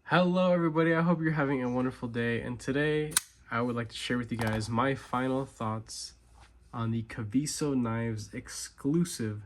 Hello everybody, I hope you're having a wonderful day, and today I would like to share with you guys my final thoughts on the Caviso Knives exclusive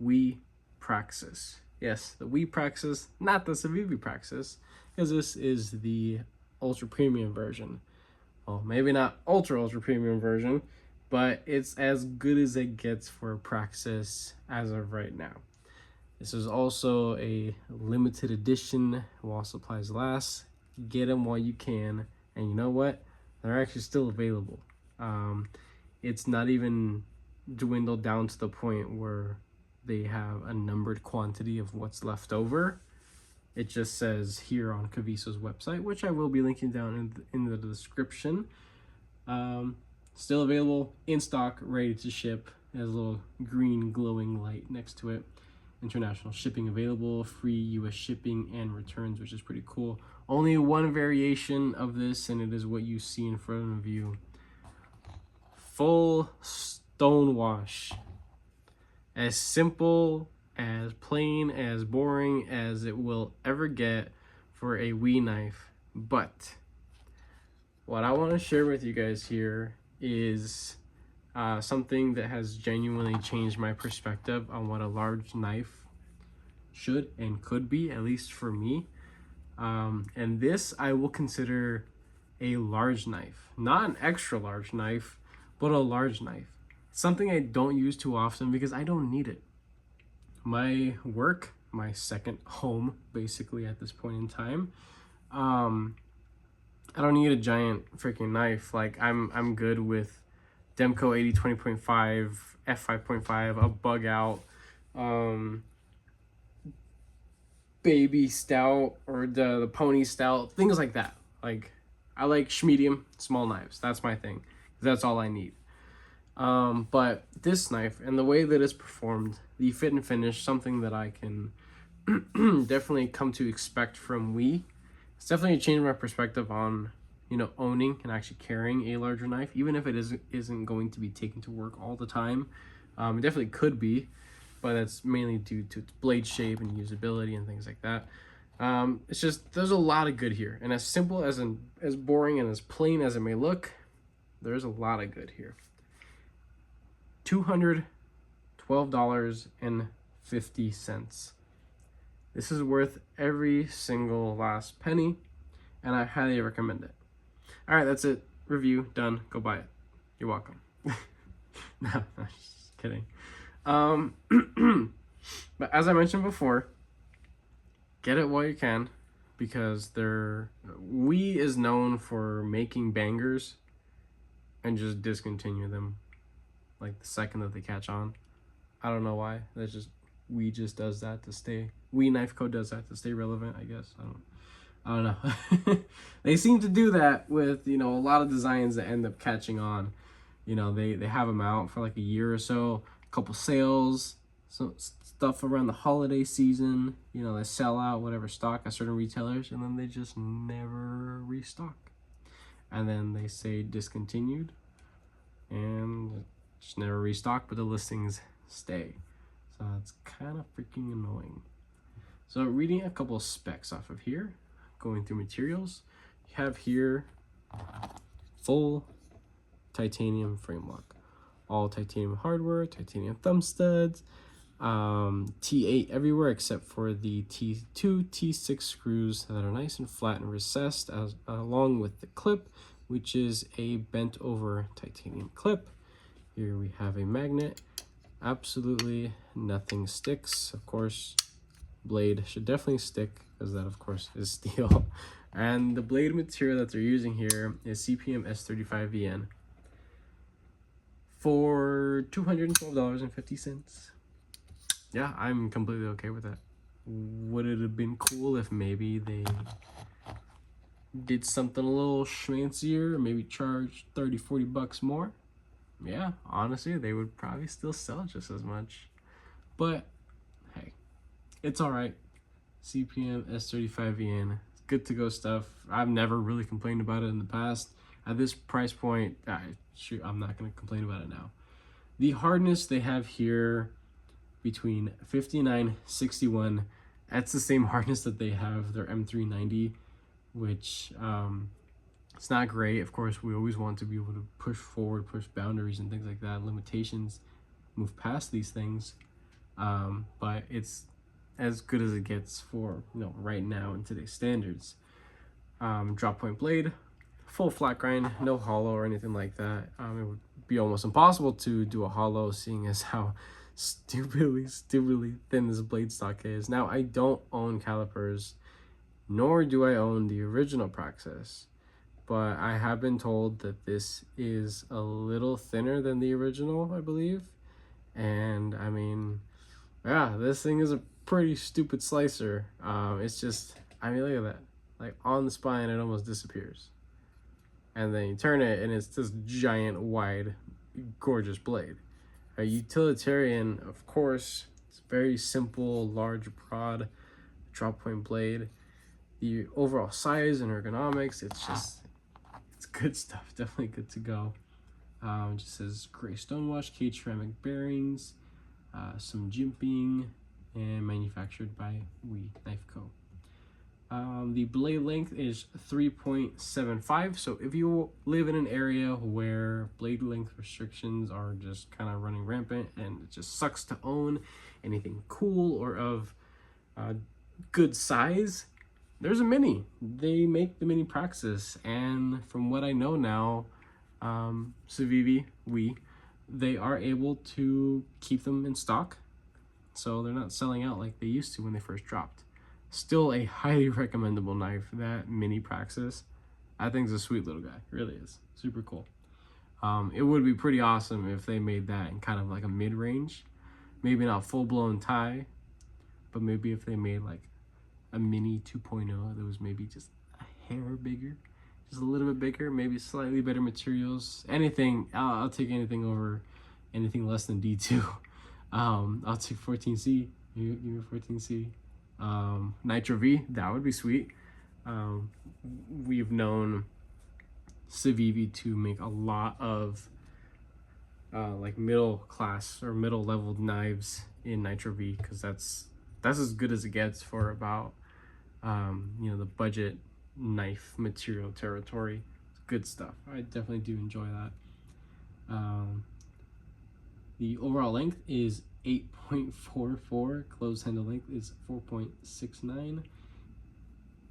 We Praxis. Yes, the We Praxis, not the Civivi Praxis, because this is the ultra premium version. Well, maybe not ultra premium version, but it's as good as it gets for a Praxis as of right now. This is also a limited edition while supplies last. Get them while you can. And you know what? They're actually still available. It's not even dwindled down to the point where they have a numbered quantity of what's left over. It just says here on Caviso's website, which I will be linking down in the description. Still available, in stock, ready to ship. It has a little green glowing light next to it. International shipping available, free US shipping and returns, which is pretty cool. Only one variation of this, and it is what you see in front of you. Full stone wash. As simple, as plain, as boring as it will ever get for a Wii knife. But what I want to share with you guys here is something that has genuinely changed my perspective on what a large knife should and could be, at least for me. And this I will consider a large knife, not an extra large knife, but a large knife. Something I don't use too often because I don't need it. My work, my second home, basically at this point in time, I don't need a giant freaking knife. Like I'm good with Demco 80-20.5, f5.5, a bug out, baby stout, or the pony stout, things like that. Like I like medium small knives. That's my thing. That's all I need. But this knife and the way that it's performed, the fit and finish, something that I can definitely come to expect from Wii. It's definitely changed my perspective on, owning and actually carrying a larger knife, even if it isn't going to be taken to work all the time. It definitely could be, but that's mainly due to its blade shape and usability and things like that. It's just, there's a lot of good here, and as simple as boring and as plain as it may look, there's a lot of good here. $212.50. This is worth every single last penny, and I highly recommend it. All right, that's it. Review done. Go buy it. You're welcome. No, just kidding. But as I mentioned before, get it while you can, because Wii is known for making bangers and just discontinue them like the second that they catch on. I don't know why. Wii just does that to stay. Wii Knife Co does that to stay relevant, I guess. I don't know. They seem to do that with, a lot of designs that end up catching on. They have them out for like a year or so, a couple sales, some stuff around the holiday season. They sell out whatever stock at certain retailers, and then they just never restock. And then they say discontinued, and just never restock, but the listings stay. So it's kind of freaking annoying. So reading a couple of specs off of here, going through materials, you have here full titanium frame lock, all titanium hardware, titanium thumb studs, T8 everywhere except for the T2, T6 screws that are nice and flat and recessed, along with the clip, which is a bent over titanium clip. Here we have a magnet. Absolutely nothing sticks. Of course, blade should definitely stick, because that of course is steel. And the blade material that they're using here is CPM S35VN for $212.50. Yeah, I'm completely okay with that. Would it have been cool if maybe they did something a little schmancier, maybe charge 30-40 bucks more? Yeah, honestly, they would probably still sell just as much. But hey, it's all right. CPM S35VN, good to go stuff. I've never really complained about it in the past. At this price point, I'm not going to complain about it now. The hardness they have here between 59, 61, That's the same hardness that they have their M390, which it's not great. Of course, we always want to be able to push forward, push boundaries and things like that, limitations, move past these things. But it's as good as it gets for, you know, right now in today's standards. Drop point blade, full flat grind, no hollow or anything like that. It would be almost impossible to do a hollow, seeing as how stupidly thin this blade stock is. Now, I don't own calipers, nor do I own the original Praxis, but I have been told that this is a little thinner than the original, I believe. And I mean, yeah, this thing is a pretty stupid slicer. It's just, I mean, look at that. Like on the spine, it almost disappears. And then you turn it and it's this giant, wide, gorgeous blade. A utilitarian, of course, it's very simple, large, broad drop point blade. The overall size and ergonomics, it's good stuff. Definitely good to go. It just says gray stonewash, K ceramic bearings, some jimping, and manufactured by We Knife Co. The blade length is 3.75. So if you live in an area where blade length restrictions are just kind of running rampant and it just sucks to own anything cool or of good size, there's a mini. They make the mini Praxis, and from what I know now, Civivi, they are able to keep them in stock, so they're not selling out like they used to when they first dropped. Still a highly recommendable knife, that mini Praxis. I think it's a sweet little guy, really is. Super cool. It would be pretty awesome if they made that in kind of like a mid-range. Maybe not full-blown tie, but maybe if they made like a mini 2.0 that was maybe just a hair bigger, just a little bit bigger, maybe slightly better materials. Anything, I'll take anything over anything less than D2. I'll take 14C. Give me 14C. Nitro V, that would be sweet. We've known Civivi to make a lot of like middle class or middle level knives in Nitro V, because that's as good as it gets for about you know, the budget knife material territory. It's good stuff. I definitely do enjoy that. The overall length is 8.44. Closed handle length is 4.69.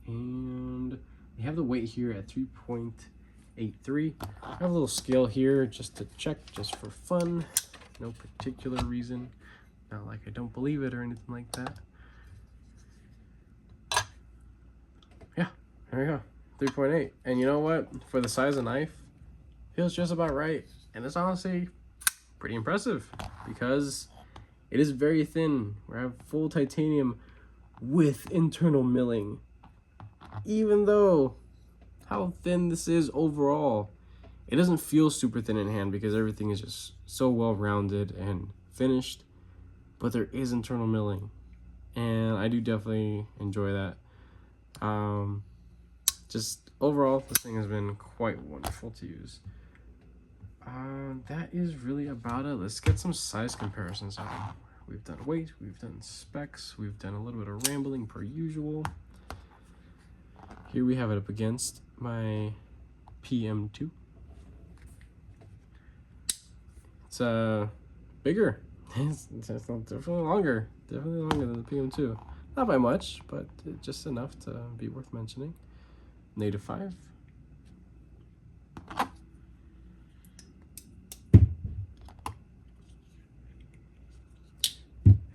And we have the weight here at 3.83. I have a little scale here just to check, just for fun. No particular reason. Not like I don't believe it or anything like that. Yeah, there we go. 3.8. And you know what? For the size of knife, feels just about right. And it's honestly pretty impressive because it is very thin. We have full titanium with internal milling. Even though how thin this is overall, it doesn't feel super thin in hand because everything is just so well rounded and finished. But there is internal milling, and I do definitely enjoy that. Just overall, this thing has been quite wonderful to use. That is really about it. Let's get some size comparisons on. We've done weight, we've done specs, we've done a little bit of rambling per usual. Here we have it up against my PM2. It's bigger. It's definitely longer. Definitely longer than the PM2. Not by much, but just enough to be worth mentioning. Native 5.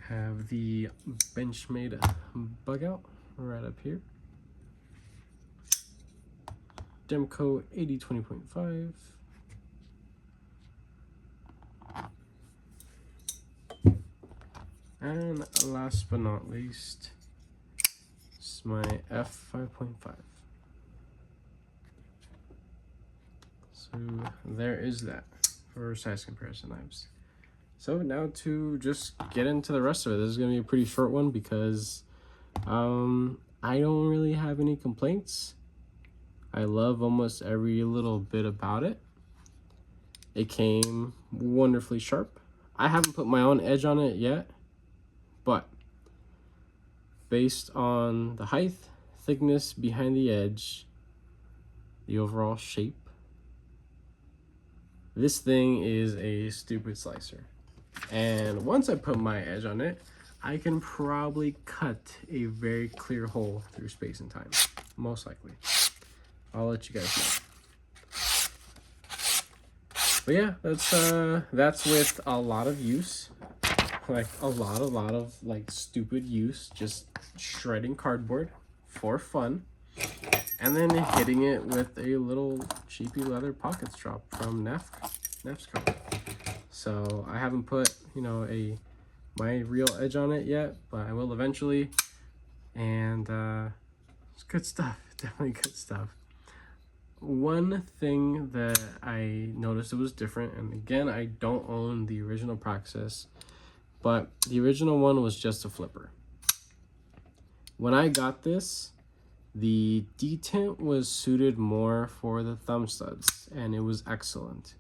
Have the Benchmade bug out right up here. Demco 8020.5. And last but not least, it's my F5.5. So there is that for size comparison knives. So now to just get into the rest of it. This is going to be a pretty short one because I don't really have any complaints. I love almost every little bit about it. It came wonderfully sharp. I haven't put my own edge on it yet, but based on the height, thickness behind the edge, the overall shape. This thing is a stupid slicer. And once I put my edge on it, I can probably cut a very clear hole through space and time, most likely. I'll let you guys know. But yeah, that's with a lot of use, like a lot of like stupid use, just shredding cardboard for fun, and then hitting it with a little cheapy leather pocket strap from NAFSCO. So I haven't put, you know, my real edge on it yet, but I will eventually. And it's good stuff, definitely good stuff. One thing that I noticed it was different, and again, I don't own the original Praxis, but the original one was just a flipper. When I got this, the detent was suited more for the thumb studs, and it was excellent.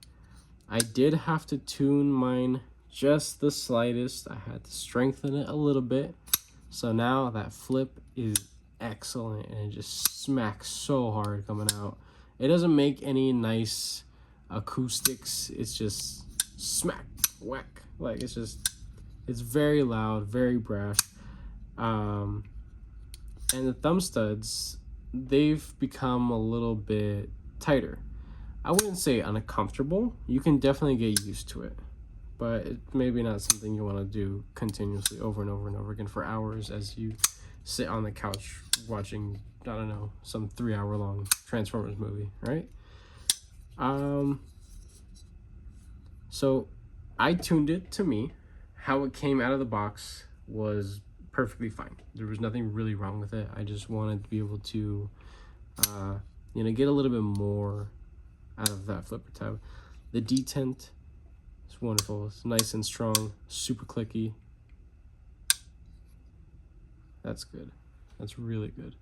I did have to tune mine just the slightest. I had to strengthen it a little bit. So now that flip is excellent, and it just smacks so hard coming out. It doesn't make any nice acoustics. It's just smack, whack. Like it's very loud, very brash. And the thumb studs, they've become a little bit tighter. I wouldn't say uncomfortable. You can definitely get used to it, but it's maybe not something you want to do continuously over and over and over again for hours as you sit on the couch watching, I don't know, some 3-hour long Transformers movie, right? So I tuned it to me. How it came out of the box was perfectly fine. There was nothing really wrong with it. I just wanted to be able to, you know, get a little bit more out of that flipper tab. The detent is wonderful. It's nice and strong, super clicky. That's good. That's really good.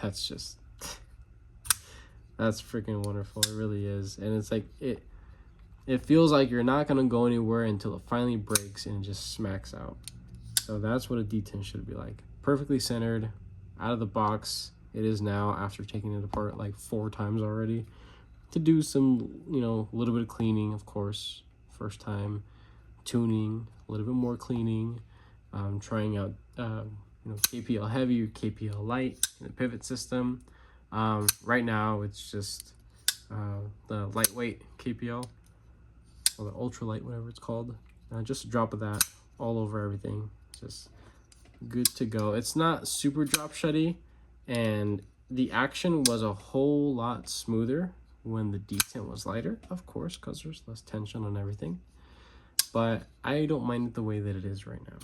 That's just, that's freaking wonderful. It really is. And it's like, it feels like you're not gonna go anywhere until it finally breaks and it just smacks out. So that's what a detent should be like. Perfectly centered, out of the box. It is now, after taking it apart like 4 times already, to do some, you know, a little bit of cleaning, of course, first time, tuning, a little bit more cleaning, trying out, you know, KPL heavy or KPL light in the pivot system. Right now it's just the lightweight KPL, or the ultralight, whatever it's called. Just a drop of that all over everything. Just good to go. It's not super drop shutty, and the action was a whole lot smoother when the detent was lighter, of course, because there's less tension on everything. But I don't mind it the way that it is right now.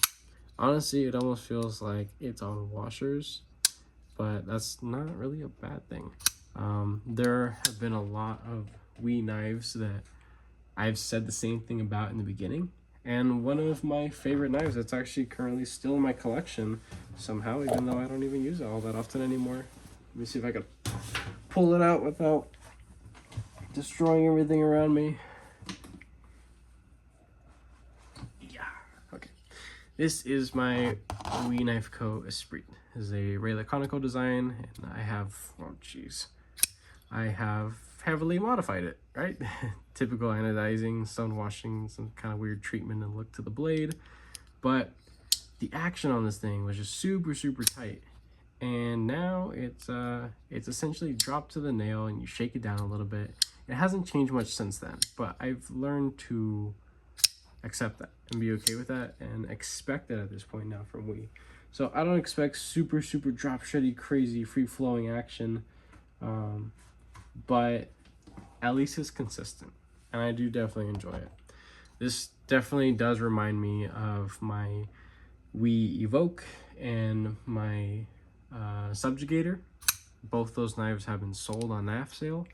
Honestly, it almost feels like it's on washers, but that's not really a bad thing. There have been a lot of Wii knives that I've said the same thing about in the beginning, and one of my favorite knives that's actually currently still in my collection somehow, even though I don't even use it all that often anymore. Let me see if I can pull it out without destroying everything around me. Yeah, okay. This is my Wii Knife Co. Esprit. This is a Ray Laconico design, and I have, oh jeez, I have heavily modified it, right? Typical anodizing, stone washing, some kind of weird treatment and look to the blade. But the action on this thing was just super, super tight. And now it's essentially dropped to the nail and you shake it down a little bit. It hasn't changed much since then, but I've learned to accept that and be okay with that and expect it at this point now from Wii. So I don't expect super, super drop shitty, crazy, free-flowing action, but at least it's consistent, and I do definitely enjoy it. This definitely does remind me of my Wii Evoke and my Subjugator. Both those knives have been sold on NAF sale.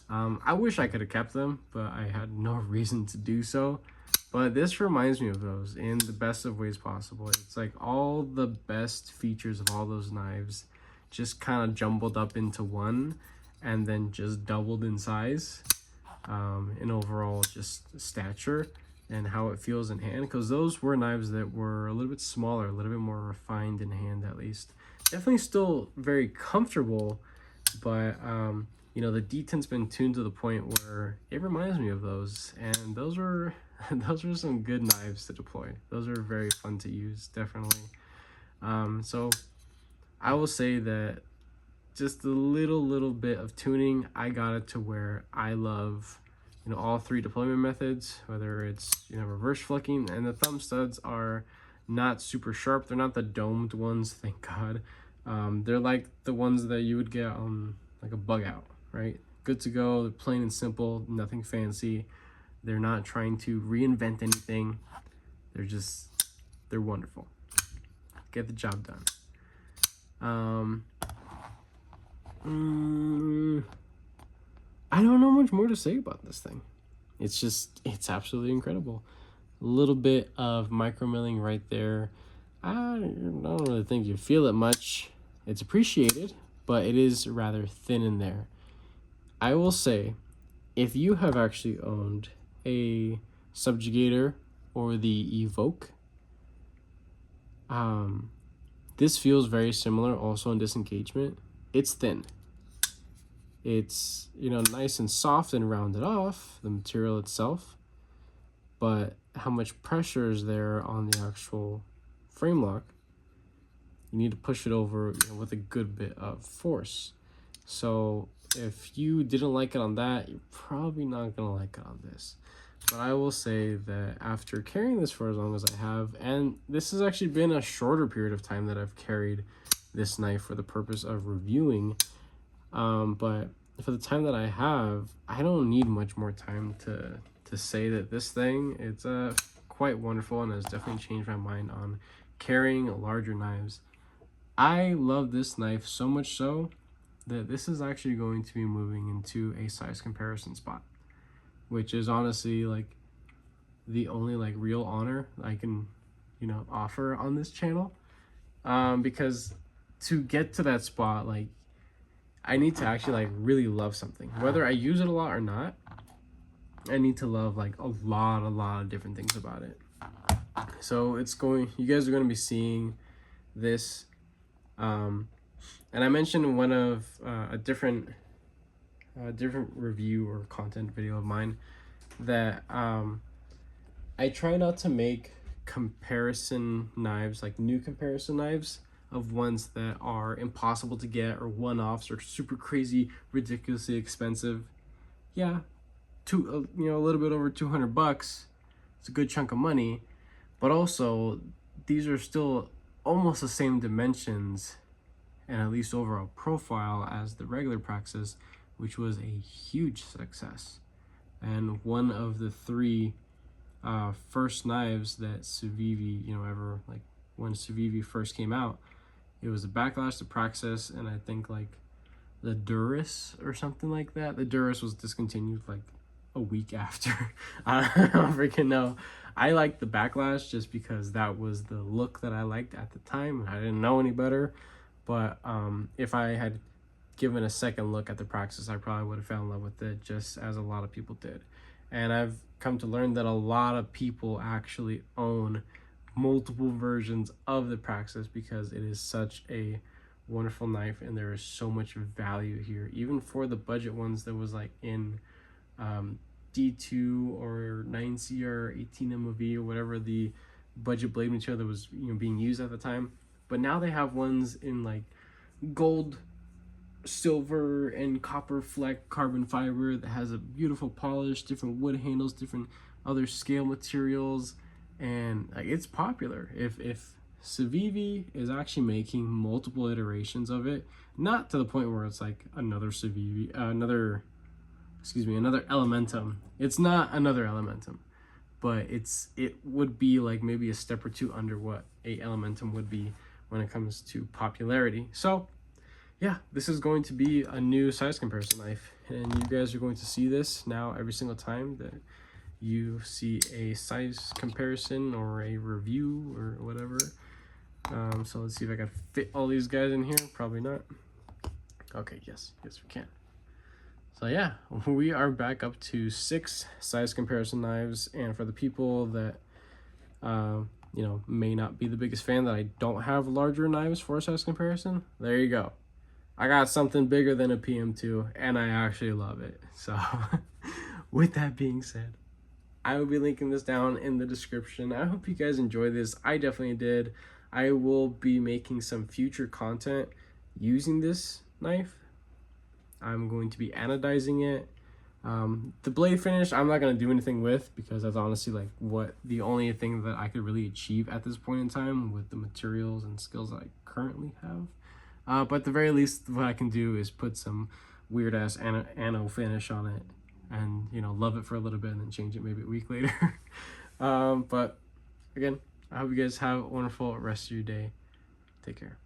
I wish I could have kept them, but I had no reason to do so. But this reminds me of those in the best of ways possible. It's like all the best features of all those knives just kind of jumbled up into one, and then just doubled in size, in overall just stature. and how it feels in hand, because those were knives that were a little bit smaller, a little bit more refined in hand at least. Definitely still very comfortable, but you know, the deten's been tuned to the point where it reminds me of those, and those were those were some good knives to deploy. Those are very fun to use, definitely. So I will say that just a little bit of tuning, I got it to where I love, you know, all three deployment methods, whether it's, you know, reverse flicking, and the thumb studs are not super sharp. They're not the domed ones, thank God. They're like the ones that you would get on like a bug out, right? Good to go, they're plain and simple, nothing fancy. They're not trying to reinvent anything. They're wonderful. Get the job done. I don't know much more to say about this thing. It's absolutely incredible. A little bit of micromilling right there. I don't really think you feel it much. It's appreciated, but it is rather thin in there. I will say, if you have actually owned a Subjugator or the Evoke, this feels very similar also in disengagement. It's thin. It's, you know, nice and soft and rounded off, the material itself, but how much pressure is there on the actual frame lock? You need to push it over, you know, with a good bit of force. So if you didn't like it on that, you're probably not gonna like it on this. But I will say that after carrying this for as long as I have, and this has actually been a shorter period of time that I've carried this knife for the purpose of reviewing, but for the time that I have, I don't need much more time to say that this thing, it's quite wonderful and has definitely changed my mind on carrying larger knives. I love this knife so much so that this is actually going to be moving into a size comparison spot, which is honestly like the only like real honor I can, you know, offer on this channel, because to get to that spot, like, I need to actually like really love something, whether I use it a lot or not. I need to love like a lot of different things about it. So you guys are going to be seeing this, and I mentioned in one of a different review or content video of mine that I try not to make comparison knives, like new comparison knives, of ones that are impossible to get or one-offs or super crazy, ridiculously expensive. Yeah, you know, a little bit over $200. It's a good chunk of money, but also these are still almost the same dimensions and at least overall profile as the regular Praxis, which was a huge success, and one of the three first knives that Civivi, you know, ever, like when Civivi first came out. It was a backlash to Praxis, and I think like the Duris or something like that. The Duris was discontinued like a week after. I don't freaking know. I liked the backlash just because that was the look that I liked at the time. I didn't know any better, but if I had given a second look at the Praxis, I probably would have fell in love with it, just as a lot of people did. And I've come to learn that a lot of people actually own multiple versions of the Praxis because it is such a wonderful knife and there is so much value here. Even for the budget ones that was like in D2 or 9CR 18 MOV or whatever the budget blade material that was, you know, being used at the time. But now they have ones in like gold, silver, and copper fleck carbon fiber that has a beautiful polish, different wood handles, different other scale materials, and like, it's popular. If Civivi is actually making multiple iterations of it, not to the point where it's like another Civivi, another Elementum. It's not another Elementum, but it would be like maybe a step or two under what a Elementum would be when it comes to popularity. So yeah, this is going to be a new size comparison knife, and you guys are going to see this now every single time that you see a size comparison or a review or whatever. So let's see if I can fit all these guys in here. Probably not. Okay, yes we can. So yeah, we are back up to 6 size comparison knives, and for the people that you know, may not be the biggest fan that I don't have larger knives for size comparison, there you go. I got something bigger than a PM2 and I actually love it. So with that being said, I will be linking this down in the description. I hope you guys enjoy this. I definitely did. I will be making some future content using this knife. I'm going to be anodizing it. The blade finish, I'm not going to do anything with, because that's honestly like the only thing that I could really achieve at this point in time with the materials and skills that I currently have. But at the very least, what I can do is put some weird ass ano finish on it and, you know, love it for a little bit and then change it maybe a week later. But again, I hope you guys have a wonderful rest of your day. Take care.